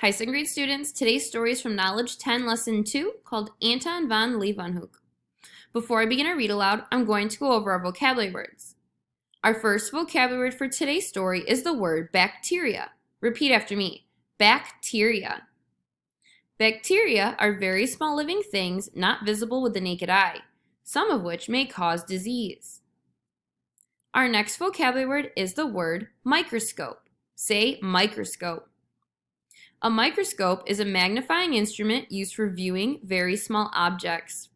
Hi, second grade students. Today's story is from Knowledge 10, Lesson 2, called Anton van Leeuwenhoek. Before I begin our read aloud, I'm going to go over our vocabulary words. Our first vocabulary word for today's story is the word bacteria. Repeat after me. Bacteria. Bacteria are very small living things not visible with the naked eye, some of which may cause disease. Our next vocabulary word is the word microscope. Say microscope. A microscope is a magnifying instrument used for viewing very small objects.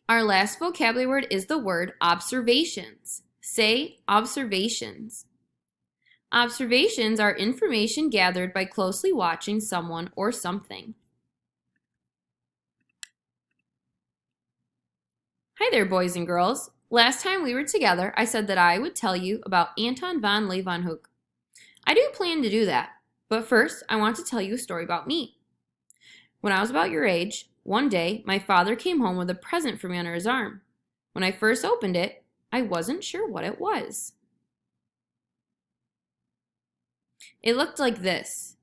Our last vocabulary word is the word observations. Say observations. Observations are information gathered by closely watching someone or something. Hi there, boys and girls. Last time we were together, I said that I would tell you about Anton van Leeuwenhoek. I do plan to do that. But first, I want to tell you a story about me. When I was about your age, one day, my father came home with a present for me under his arm. When I first opened it, I wasn't sure what it was. It looked like this.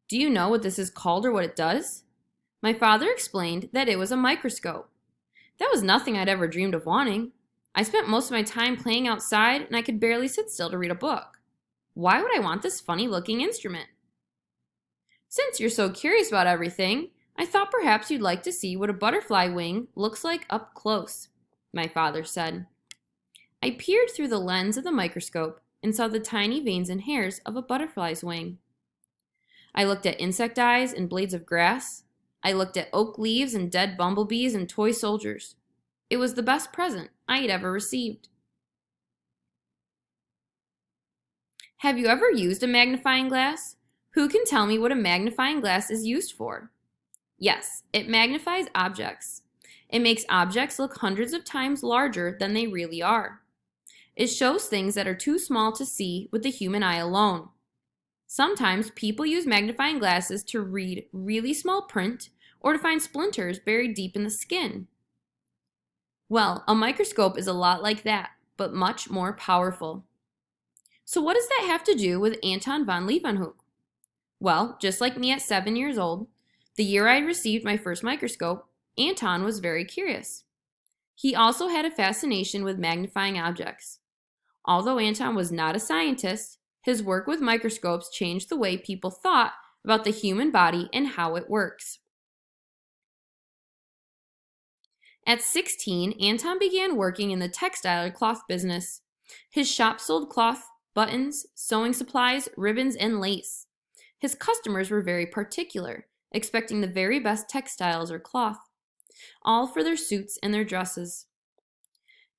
Do you know what this is called or what it does? My father explained that it was a microscope. That was nothing I'd ever dreamed of wanting. I spent most of my time playing outside and I could barely sit still to read a book. Why would I want this funny-looking instrument? Since you're so curious about everything, I thought perhaps you'd like to see what a butterfly wing looks like up close, my father said. I peered through the lens of the microscope and saw the tiny veins and hairs of a butterfly's wing. I looked at insect eyes and blades of grass. I looked at oak leaves and dead bumblebees and toy soldiers. It was the best present I had ever received. Have you ever used a magnifying glass? Who can tell me what a magnifying glass is used for? Yes, it magnifies objects. It makes objects look hundreds of times larger than they really are. It shows things that are too small to see with the human eye alone. Sometimes people use magnifying glasses to read really small print or to find splinters buried deep in the skin. Well, a microscope is a lot like that, but much more powerful. So what does that have to do with Anton van Leeuwenhoek? Well, just like me at 7 years old, the year I received my first microscope, Anton was very curious. He also had a fascination with magnifying objects. Although Anton was not a scientist, his work with microscopes changed the way people thought about the human body and how it works. At 16, Anton began working in the textile or cloth business. His shop sold cloth, buttons, sewing supplies, ribbons, and lace. His customers were very particular, expecting the very best textiles or cloth, all for their suits and their dresses.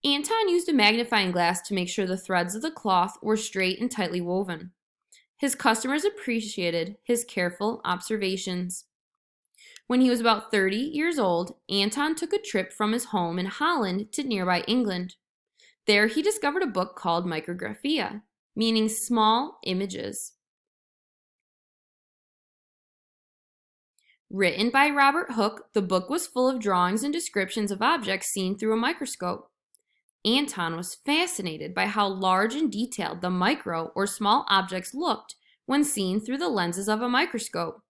Anton used a magnifying glass to make sure the threads of the cloth were straight and tightly woven. His customers appreciated his careful observations. When he was about 30 years old, Anton took a trip from his home in Holland to nearby England. There he discovered a book called Micrographia, meaning small images. Written by Robert Hooke, the book was full of drawings and descriptions of objects seen through a microscope. Anton was fascinated by how large and detailed the micro or small objects looked when seen through the lenses of a microscope.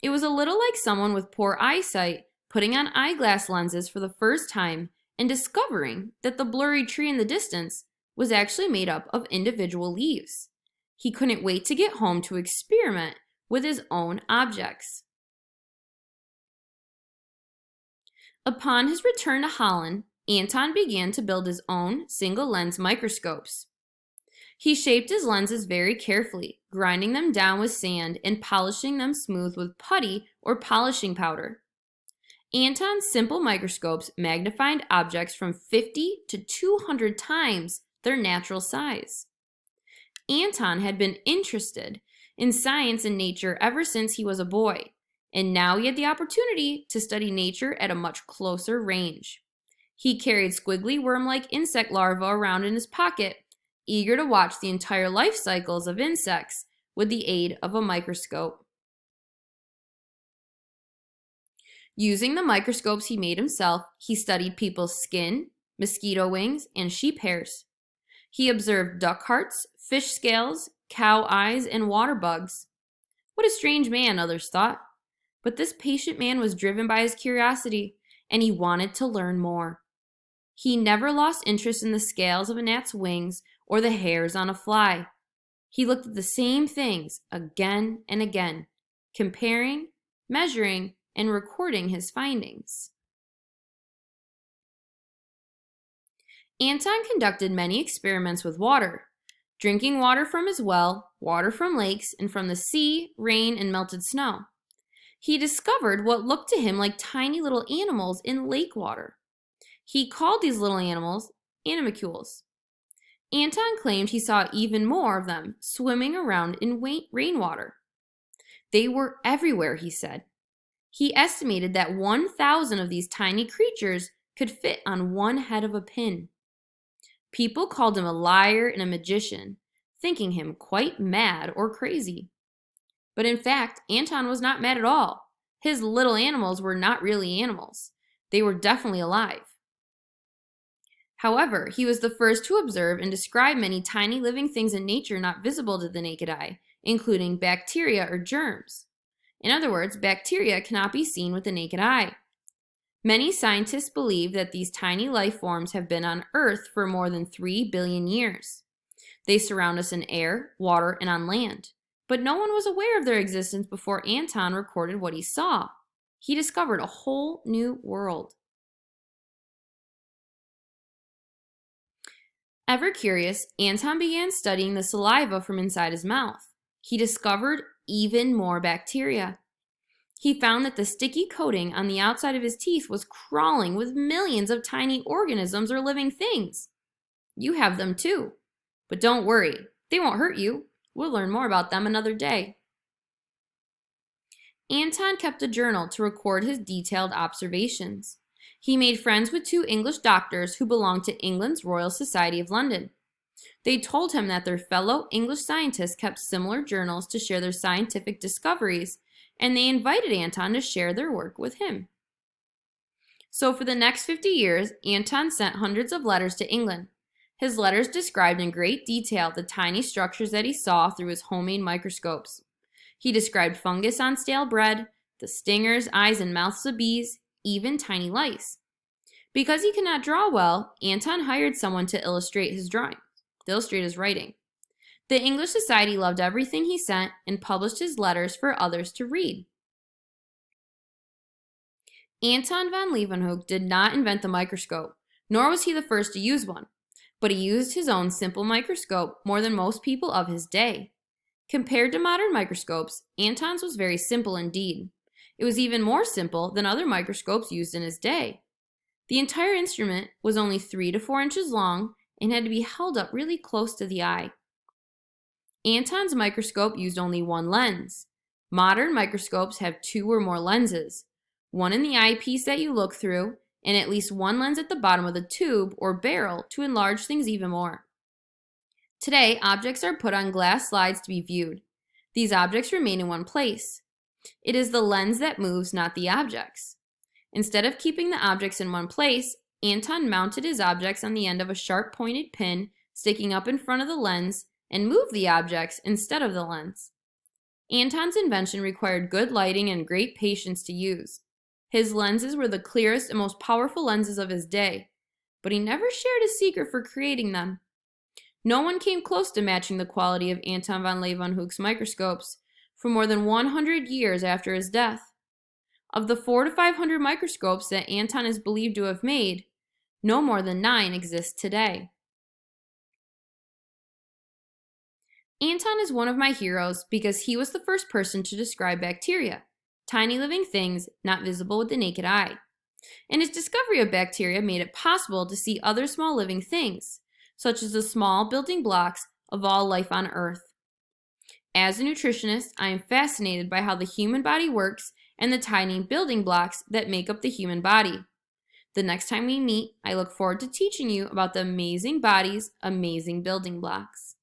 It was a little like someone with poor eyesight putting on eyeglass lenses for the first time and discovering that the blurry tree in the distance was actually made up of individual leaves. He couldn't wait to get home to experiment with his own objects. Upon his return to Holland, Anton began to build his own single-lens microscopes. He shaped his lenses very carefully, grinding them down with sand and polishing them smooth with putty or polishing powder. Anton's simple microscopes magnified objects from 50 to 200 times their natural size. Anton had been interested in science and nature ever since he was a boy, and now he had the opportunity to study nature at a much closer range. He carried squiggly worm-like insect larvae around in his pocket, eager to watch the entire life cycles of insects with the aid of a microscope. Using the microscopes he made himself, he studied people's skin, mosquito wings, and sheep hairs. He observed duck hearts, fish scales, cow eyes, and water bugs. What a strange man, others thought. But this patient man was driven by his curiosity, and he wanted to learn more. He never lost interest in the scales of a gnat's wings or the hairs on a fly. He looked at the same things again and again, comparing, measuring, and recording his findings. Anton conducted many experiments with water, drinking water from his well, water from lakes, and from the sea, rain, and melted snow. He discovered what looked to him like tiny little animals in lake water. He called these little animals animalcules. Anton claimed he saw even more of them swimming around in rainwater. They were everywhere, he said. He estimated that 1,000 of these tiny creatures could fit on one head of a pin. People called him a liar and a magician, thinking him quite mad or crazy. But in fact, Anton was not mad at all. His little animals were not really animals. They were definitely alive. However, he was the first to observe and describe many tiny living things in nature not visible to the naked eye, including bacteria or germs. In other words, bacteria cannot be seen with the naked eye. Many scientists believe that these tiny life forms have been on Earth for more than 3 billion years. They surround us in air, water, and on land. But no one was aware of their existence before Anton recorded what he saw. He discovered a whole new world. Ever curious, Anton began studying the saliva from inside his mouth. He discovered even more bacteria. He found that the sticky coating on the outside of his teeth was crawling with millions of tiny organisms or living things. You have them too. But don't worry, they won't hurt you. We'll learn more about them another day. Anton kept a journal to record his detailed observations. He made friends with 2 English doctors who belonged to England's Royal Society of London. They told him that their fellow English scientists kept similar journals to share their scientific discoveries, and they invited Anton to share their work with him. So for the next 50 years, Anton sent hundreds of letters to England. His letters described in great detail the tiny structures that he saw through his homemade microscopes. He described fungus on stale bread, the stingers, eyes, and mouths of bees, even tiny lice. Because he could not draw well, Anton hired someone to illustrate his writing. The English Society loved everything he sent and published his letters for others to read. Anton van Leeuwenhoek did not invent the microscope, nor was he the first to use one, but he used his own simple microscope more than most people of his day. Compared to modern microscopes, Anton's was very simple indeed. It was even more simple than other microscopes used in his day. The entire instrument was only 3 to 4 inches long and had to be held up really close to the eye. Anton's microscope used only one lens. Modern microscopes have 2 or more lenses, one in the eyepiece that you look through, and at least one lens at the bottom of the tube or barrel to enlarge things even more. Today, objects are put on glass slides to be viewed. These objects remain in one place. It is the lens that moves, not the objects. Instead of keeping the objects in one place, Anton mounted his objects on the end of a sharp-pointed pin sticking up in front of the lens and moved the objects instead of the lens. Anton's invention required good lighting and great patience to use. His lenses were the clearest and most powerful lenses of his day, but he never shared his secret for creating them. No one came close to matching the quality of Anton van Leeuwenhoek's microscopes for more than 100 years after his death. Of the 400 to 500 microscopes that Anton is believed to have made, no more than 9 exist today. Anton is one of my heroes because he was the first person to describe bacteria, tiny living things not visible with the naked eye. And his discovery of bacteria made it possible to see other small living things, such as the small building blocks of all life on Earth. As a nutritionist, I am fascinated by how the human body works and the tiny building blocks that make up the human body. The next time we meet, I look forward to teaching you about the amazing body's amazing building blocks.